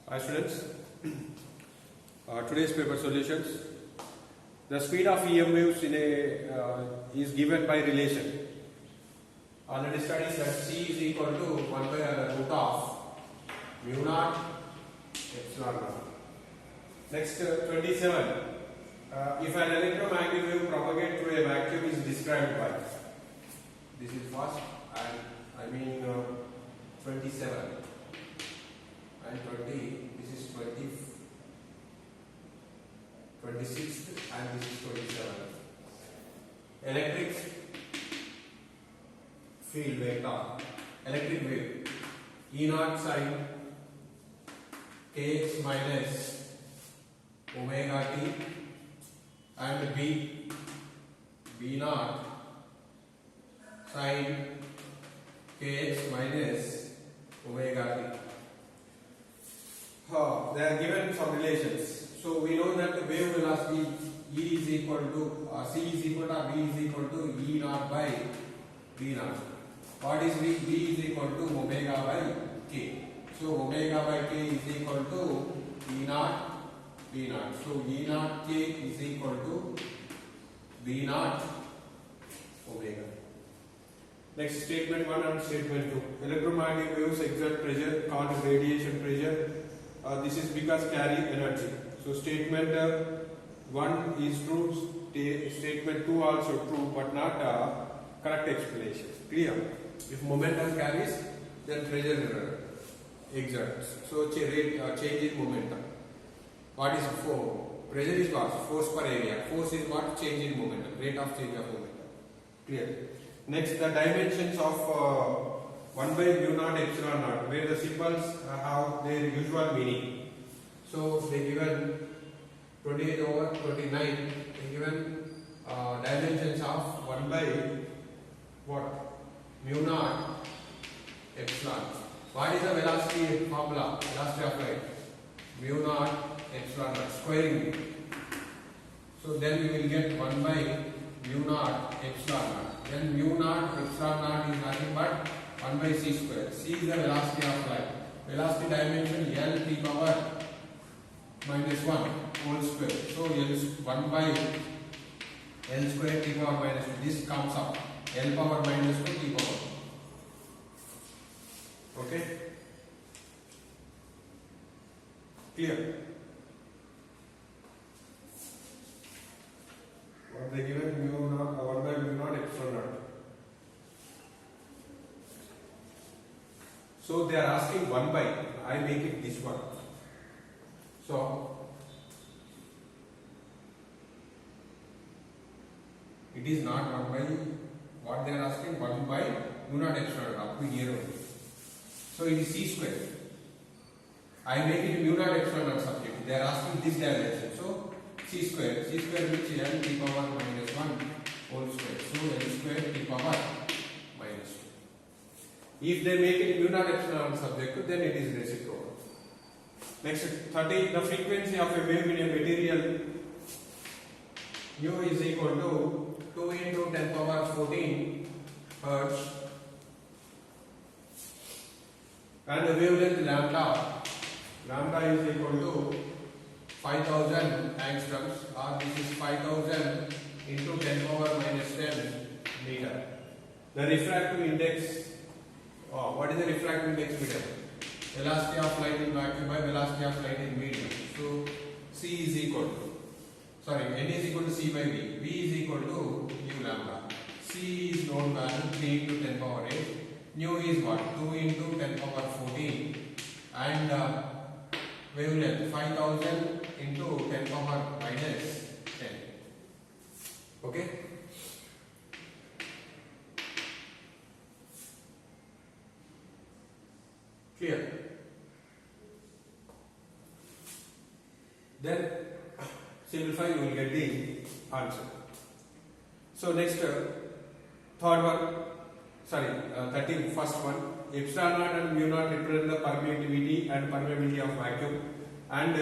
Hi students, today's paper solutions. The speed of EM waves is given by relation. Already studied that C is equal to 1 by root of mu naught epsilon naught. Next 27. If an electromagnetic wave propagates through a vacuum is described by. This is first and 27 and 20. This is 20. 26th and this is 27. Electric field vector, electric wave, E naught sin kx minus omega t and B naught sin kx minus omega t. They are given some relations. So we know that the wave velocity E is equal to C is equal to V is equal to E naught by V naught. What is V? V is equal to omega by K. So omega by K is equal to E naught V naught. So E naught K is equal to V naught omega. Next, statement 1 and statement 2. Electromagnetic waves exert pressure called radiation pressure. This is because carry energy. So statement 1 is true, statement 2 also true, but not correct explanation. Clear? If momentum carries, then pressure exerts. So change in momentum. What is force? Pressure is what? Force per area. Force is what? Change in momentum. Rate of change of momentum. Clear? Next, the dimensions of 1 by mu naught epsilon naught, where the symbols have their usual meaning. So they given 28 over 29. They given dimensions of 1 by what? Mu naught epsilon. What is the velocity formula? Velocity of light. Mu naught epsilon naught. Squaring. So then we will get 1 by mu naught epsilon naught. Then mu naught epsilon naught is nothing but 1 by c square. C is the velocity of light. Velocity dimension L t power minus 1 whole square. So L 1 by L square t power minus 2. This comes up. L power minus 2 t power. Okay? Clear? What they given mu naught 1 by mu naught epsilon naught. So they are asking 1 by. I make it this one. So it is not 1 by what they are asking 1 by mu naught epsilon naught up to here only. So it is c square. I make it mu naught epsilon naught subject. They are asking this dimension. So c square which is L t power minus 1 whole square. So L square t power minus 2. If they make it mu naught epsilon naught subject, then it is reciprocal. Next, 30. The frequency of a wave in a material mu is equal to 2 into 10 power 14 hertz, and the wavelength lambda is equal to 5000 angstroms, or this is 5000 into 10 power minus 10 meter. The refractive index, what is the refractive index meter? Velocity of light in vacuum by velocity of light in medium. So C is equal to, N is equal to C by V. V is equal to mu lambda. C is known value 3 into 10 power 8. Nu is what? 2 into 10 power 14. And wavelength 5000 into 10 power minus 10. Okay? Clear? Then simplify, you will get the answer. So next, third one, 31st one. Epsilon naught and mu naught represent the permittivity and permeability of vacuum, and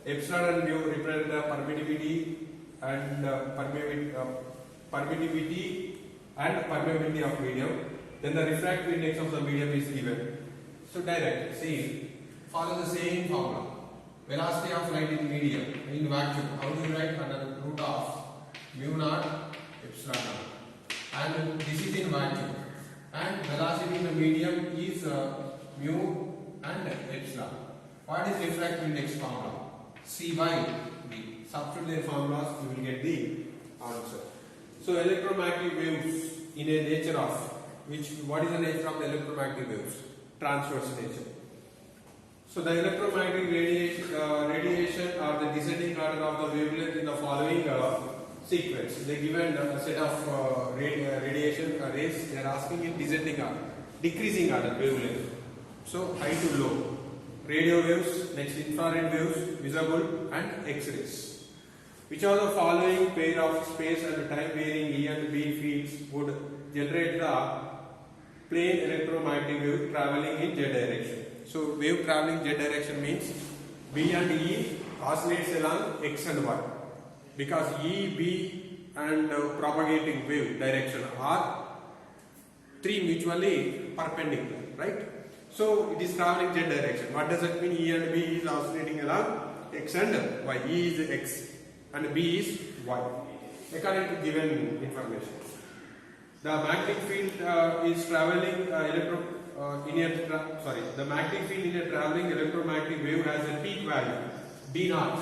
epsilon and mu represent the permittivity and permeability of medium. Then the refractive index of the medium is given. So direct, see, follow the same formula. Velocity of light in medium, in vacuum. How do you write? Under root of mu naught epsilon naught. And this is in vacuum. And velocity in the medium is mu and epsilon. What is refractive index formula? C by D. Substitute their formulas, you will get the answer. So electromagnetic waves in a nature of what is the nature of the electromagnetic waves? Transverse nature. So the electromagnetic radiation or the descending order of the wavelength in the following sequence. They given a set of radiation rays. They are asking in descending order, decreasing order wavelength. So high to low. Radio waves, next infrared waves, visible and X-rays. Which of the following pair of space and time varying E and B fields would generate the plane electromagnetic wave traveling in Z direction? So wave traveling Z direction means B and E oscillates along X and Y. Because E, B and propagating wave direction are three mutually perpendicular, right? So it is traveling Z direction. What does it mean? E and B is oscillating along X and Y. E is X and B is Y. According to given information. The magnetic field is traveling the magnetic field in a traveling electromagnetic wave has a peak value B naught.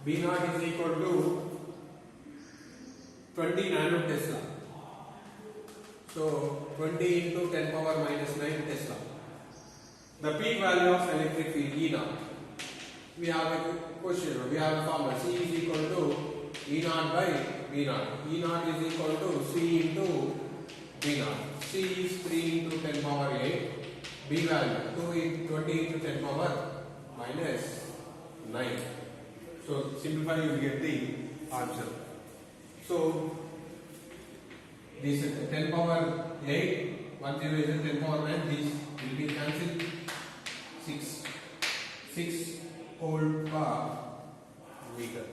B naught is equal to 20 nanotesla. So 20 into 10 power minus 9 Tesla. The peak value of electric field E naught. We have a question. We have a formula. C is equal to E naught by B naught. E naught is equal to C into B naught. C is 3 into 10 power 8. B value 20 into 10 power minus 9. So simplify, you will get the answer. So this 10 power 8, 1 0 is 10 power 9. This will be cancelled. 6 whole per meter.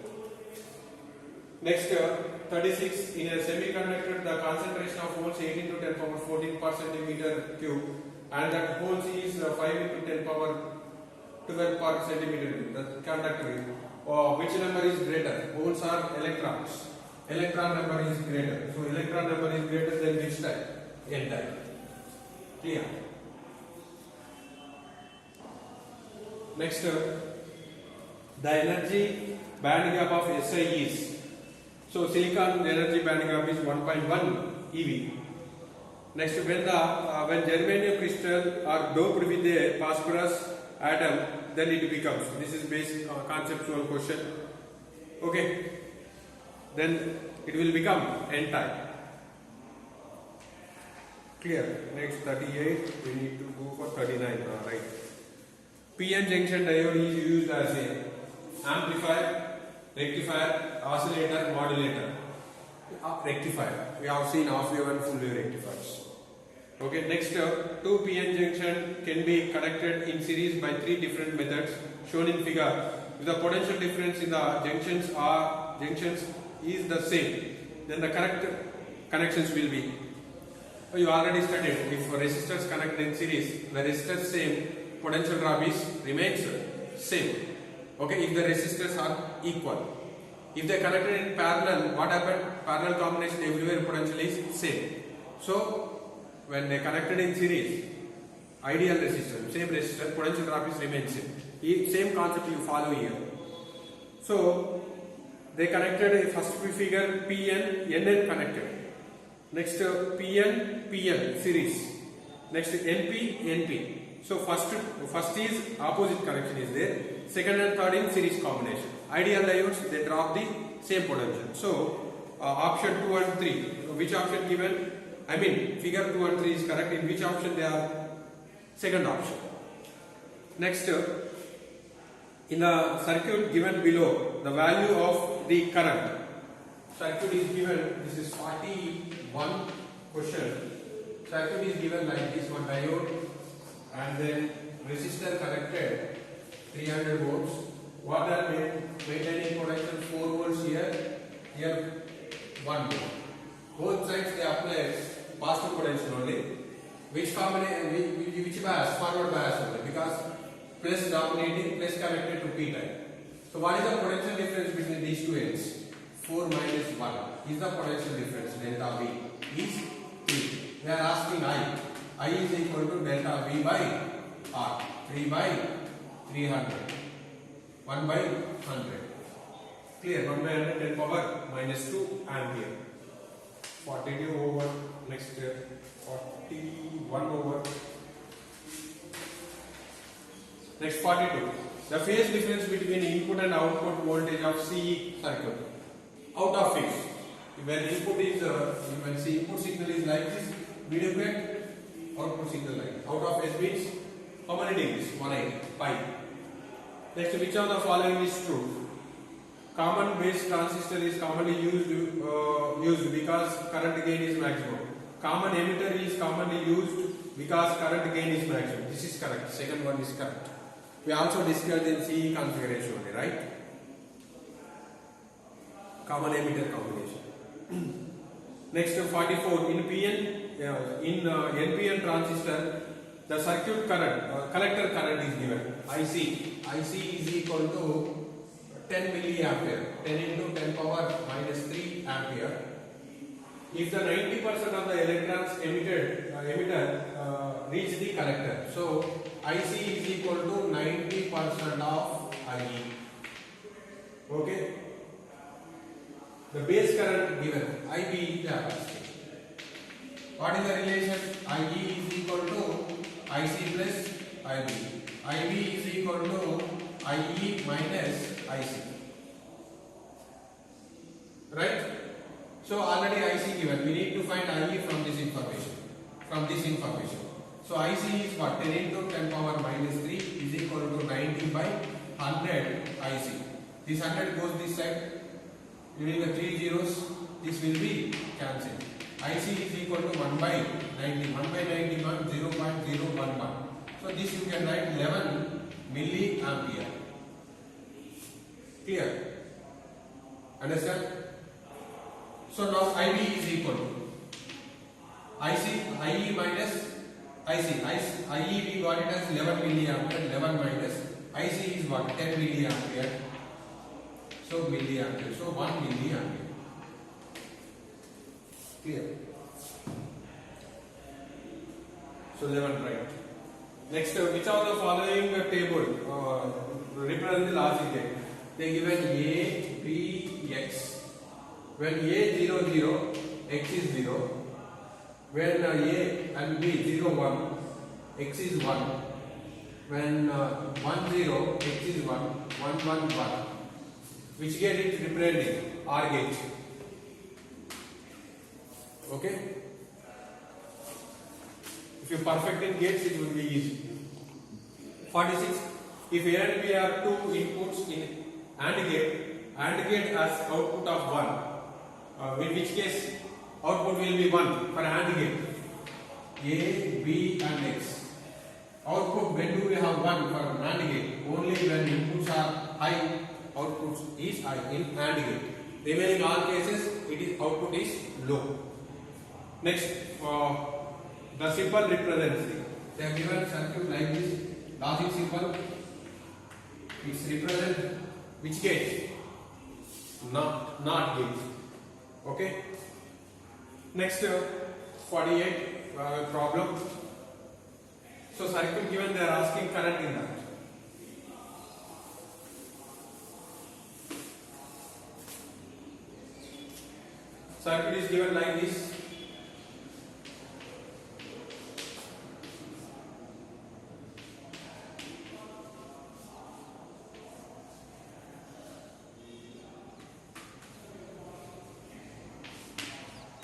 Next, 36. In a semiconductor, the concentration of holes 18 to 10 power 14 per centimeter cube, and that holes is 5 into 10 power 12 per centimeter cube. The conductor, which number is greater? Holes are electrons. Electron number is greater. So electron number is greater than which type? N type. Clear? Next, the energy band gap of Si is, so silicon energy band gap is 1.1 eV. Next, when germanium crystal are doped with a phosphorus atom, then it becomes, this is basic conceptual question. Okay, then it will become N type. Clear? Next, 38, we need to go for 39, right? PN junction diode is used as a amplifier, rectifier, oscillator, modulator. Rectifier. We have seen half wave and full wave rectifiers. Okay, next, two PN junction can be connected in series by 3 different methods shown in figure. If the potential difference in the junctions is the same, then the correct connections will be. You already studied, if resistors connected in series, the resistors same, potential drop remains same. Okay, if the resistors are equal. If they connected in parallel, what happened? Parallel combination, everywhere potential is same. So when they connected in series, ideal resistor, same resistor, potential drop remains same. Same concept you follow here. So they connected a first figure PN, NN connected. Next PN series. Next NP, NP. So first is opposite connection is there. Second and third in series combination. Ideal diodes, they drop the same potential. So option 2 and 3. Which option given? I mean figure 2 and 3 is correct. In which option they are? Second option. Next, in the circuit given below, the value of the current. Circuit is given, this is 41 question. Circuit is given like this, one diode and then resistor connected 300 volts. What are maintaining potential 4 volts here, 1 volt. Both sides they apply positive potential only. Which combination, which bias? Forward bias only, because plus dominating plus connected to p type. So what is the potential difference between these two ends? 4 minus 1 is the potential difference. Delta V is 3. We are asking I. I is equal to delta V by R. 3 by 300. 1 by 100. Clear? 1 by 100 10 power minus 2 ampere. 42 over next 41 over next 42. The phase difference between input and output voltage of CE circuit. Out of phase. When input is, when see input signal is like this, we do get output signal like out of phase means how many degrees? 180 pi. Next, which of the following is true? Common base transistor is commonly used because current gain is maximum. Common emitter is commonly used because current gain is maximum. This is correct. Second one is correct. We also discussed in CE configuration only, right? Common emitter combination. Next, 44 in PN in NPN transistor, the circuit current collector current is given. IC is equal to 10 milliampere. 10 into 10 power minus 3 ampere. If the 90% of the electrons emitter reach the collector, so IC is equal to 90% of IE. Okay. The base current given IB is the capacity. What is the relation? IE is equal to IC plus IB. IB is equal to IE minus IC. Right? So already IC given. We need to find IE from this information. So IC is what? 10 into 10 power minus 3 is equal to 90 by 100 IC. This 100 goes this side. During the 3 zeros, this will be cancelled. IC is equal to 1 by 90. 1 by 91, 0.011. So this you can write 11 milliampere. Clear? Understand? So now IB is equal to IE minus IC. IE we got it as 11 milliampere. 11 minus IC is what? 10 milliampere. So milliampere. So 1 milliampere. Clear? So 11 right. Next, which of the following table represent the logic gate? They given A, B, X. When A 0 0, X is 0. When A and B 0 1, X is 1. When 1 0, X is 1. 1 1 1. Which gate is representing? R gate. Okay? If you perfect in gates, it will be easy. 46. If A and B are two inputs in AND gate has output of 1. In which case, output will be 1 for AND gate. A, B and X. Output, when do we have 1 for AND gate? Only when inputs are high, output is high in AND gate. Remaining all cases, output is low. Next, the symbol represents. They have given circuit like this. Logic symbol. It's represent which gate? Not gate. Okay. Next, 48 problem. So circuit given, they are asking current in that. Circuit is given like this.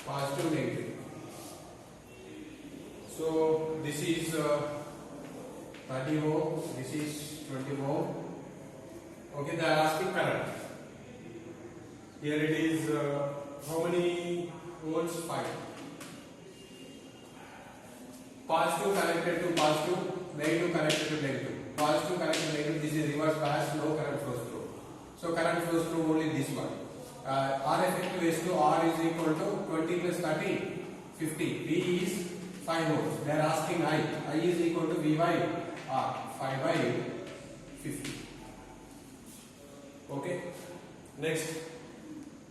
Positive, negative. So this is 30 ohm, this is 20 ohm. Okay, they are asking current. Here it is how many volts? 5. Positive connected to positive, negative connected to negative. Positive connected to negative, this is reverse bias, no current flows through. So current flows through only this one. R effective is to R is equal to 20 plus 30, 50. V is 5 volts. They are asking I. I is equal to V by R. 5 by 50. Okay. Next,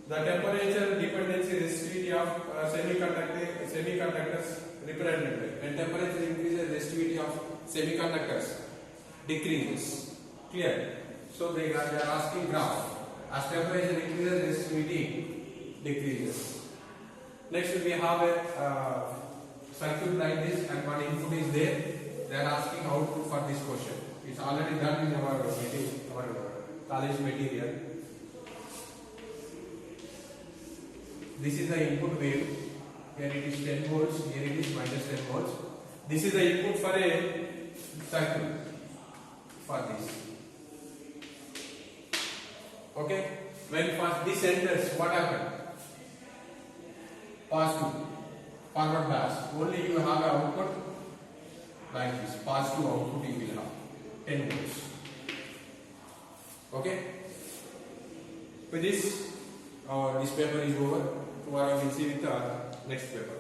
the temperature dependency resistivity of semiconductors represented. When temperature increases, resistivity of semiconductors decreases. Clear? So they are asking graph. As temperature increases, resistivity decreases. Next, we have a circuit like this, and one input is there. They are asking output for this question. It's already done in our college material. This is the input wave. Here it is 10 volts. Here it is minus 10 volts. This is the input for a circuit. For this. Okay. When first this enters, what happens? Positive. Forward bias. Only you have an output like this. Positive output you will have. 10 volts. Okay. With this, this paper is over. Tomorrow we will see with the next paper.